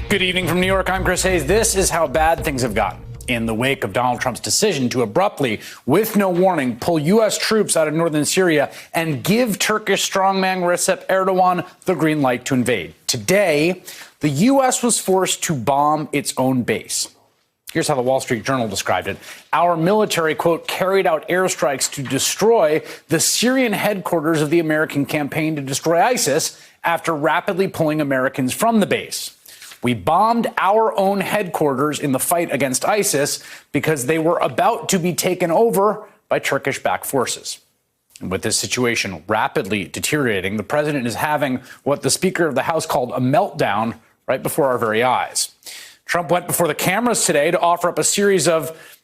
Good evening from New York. I'm Chris Hayes. This is how bad things have gotten in the wake of Donald Trump's decision to abruptly, with no warning, pull U.S. troops out of northern Syria and give Turkish strongman Recep Erdogan the green light to invade. Today, the U.S. was forced to bomb its own base. Here's how the Wall Street Journal described it. Our military, quote, carried out airstrikes to destroy the Syrian headquarters of the American campaign to destroy ISIS after rapidly pulling Americans from the base. We bombed our own headquarters in the fight against ISIS because they were about to be taken over by Turkish-backed forces. And with this situation rapidly deteriorating, the president is having what the Speaker of the House called a meltdown right before our very eyes. Trump went before the cameras today to offer up a series of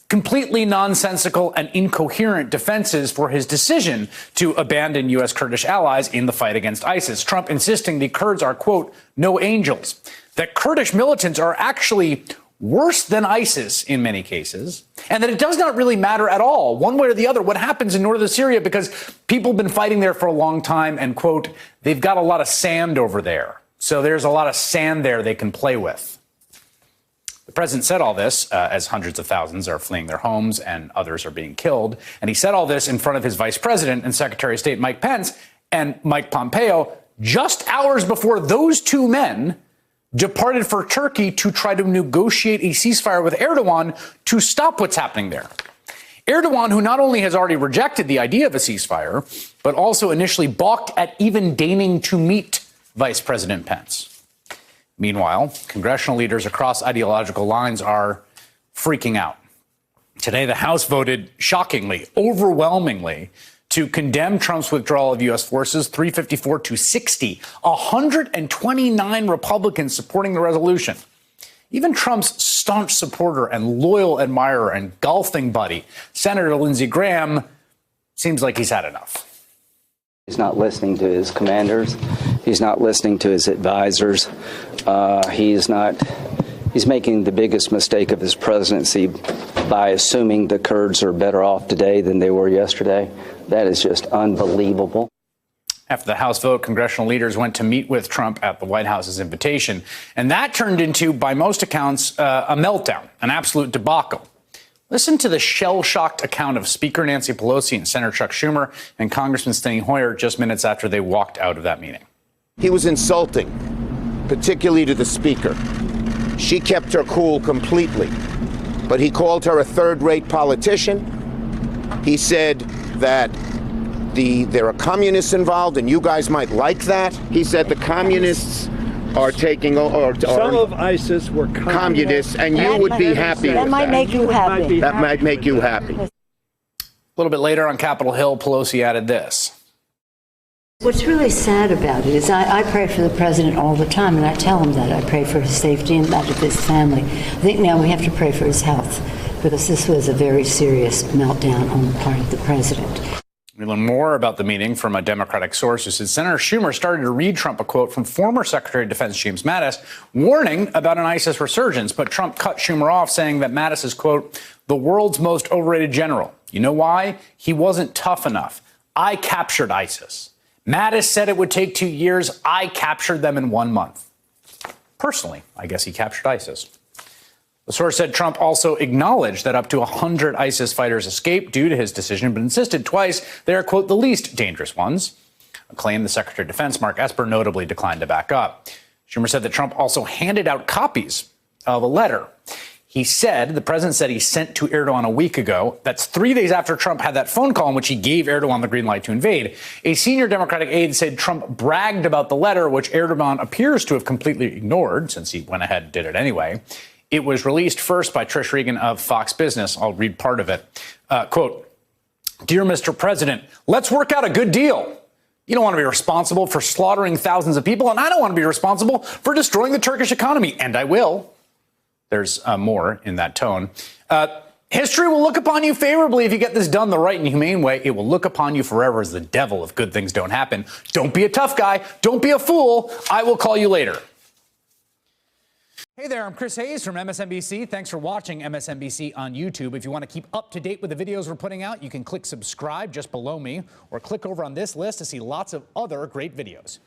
completely nonsensical and incoherent defenses for his decision to abandon U.S. Kurdish allies in the fight against ISIS. Trump insisting the Kurds are, quote, no angels, that Kurdish militants are actually worse than ISIS in many cases, and that it does not really matter at all, one way or the other, what happens in northern Syria because people have been fighting there for a long time and, quote, they've got a lot of sand over there. So there's a lot of sand there they can play with. The president said all this as hundreds of thousands are fleeing their homes and others are being killed. And he said all this in front of his vice president and Secretary of State Mike Pence and Mike Pompeo just hours before those two men departed for Turkey to try to negotiate a ceasefire with Erdogan to stop what's happening there. Erdogan, who not only has already rejected the idea of a ceasefire, but also initially balked at even deigning to meet Vice President Pence. Meanwhile, congressional leaders across ideological lines are freaking out. Today, the House voted shockingly, overwhelmingly, to condemn Trump's withdrawal of U.S. forces, 354 to 60, 129 Republicans supporting the resolution. Even Trump's staunch supporter and loyal admirer and golfing buddy, Senator Lindsey Graham, seems like he's had enough. He's not listening to his commanders. He's not listening to his advisors. He's making the biggest mistake of his presidency by assuming the Kurds are better off today than they were yesterday. That is just unbelievable. After the House vote, congressional leaders went to meet with Trump at the White House's invitation. And that turned into, by most accounts, a meltdown, an absolute debacle. Listen to the shell-shocked account of Speaker Nancy Pelosi and Senator Chuck Schumer and Congressman Steny Hoyer just minutes after they walked out of that meeting. He was insulting, particularly to the Speaker. She kept her cool completely, but he called her a third-rate politician. He said that there are communists involved and you guys might like that. He said the communists are taking over. Some of ISIS were communists, and you would be happy with that. That might make you happy. That might make you happy. A little bit later on Capitol Hill, Pelosi added this. What's really sad about it is I pray for the president all the time, and I tell him that. I pray for his safety and that of his family. I think now we have to pray for his health, because this was a very serious meltdown on the part of the president. We learn more about the meeting from a Democratic source who said Senator Schumer started to read Trump a quote from former Secretary of Defense James Mattis warning about an ISIS resurgence. But Trump cut Schumer off, saying that Mattis is, quote, the world's most overrated general. You know why? He wasn't tough enough. I captured ISIS. Mattis said it would take 2 years. I captured them in 1 month. Personally, I guess he captured ISIS. The source said Trump also acknowledged that up to 100 ISIS fighters escaped due to his decision, but insisted twice they are, quote, the least dangerous ones, a claim the Secretary of Defense, Mark Esper, notably declined to back up. Schumer said that Trump also handed out copies of a letter. He said, the president said he sent to Erdogan a week ago. That's 3 days after Trump had that phone call in which he gave Erdogan the green light to invade. A senior Democratic aide said Trump bragged about the letter, which Erdogan appears to have completely ignored since he went ahead and did it anyway. It was released first by Trish Regan of Fox Business. I'll read part of it. Quote, Dear Mr. President, let's work out a good deal. You don't want to be responsible for slaughtering thousands of people, and I don't want to be responsible for destroying the Turkish economy, and I will. There's more in that tone. History will look upon you favorably if you get this done the right and humane way. It will look upon you forever as the devil if good things don't happen. Don't be a tough guy. Don't be a fool. I will call you later. Hey there, I'm Chris Hayes from MSNBC. Thanks for watching MSNBC on YouTube. If you want to keep up to date with the videos we're putting out, you can click subscribe just below me or click over on this list to see lots of other great videos.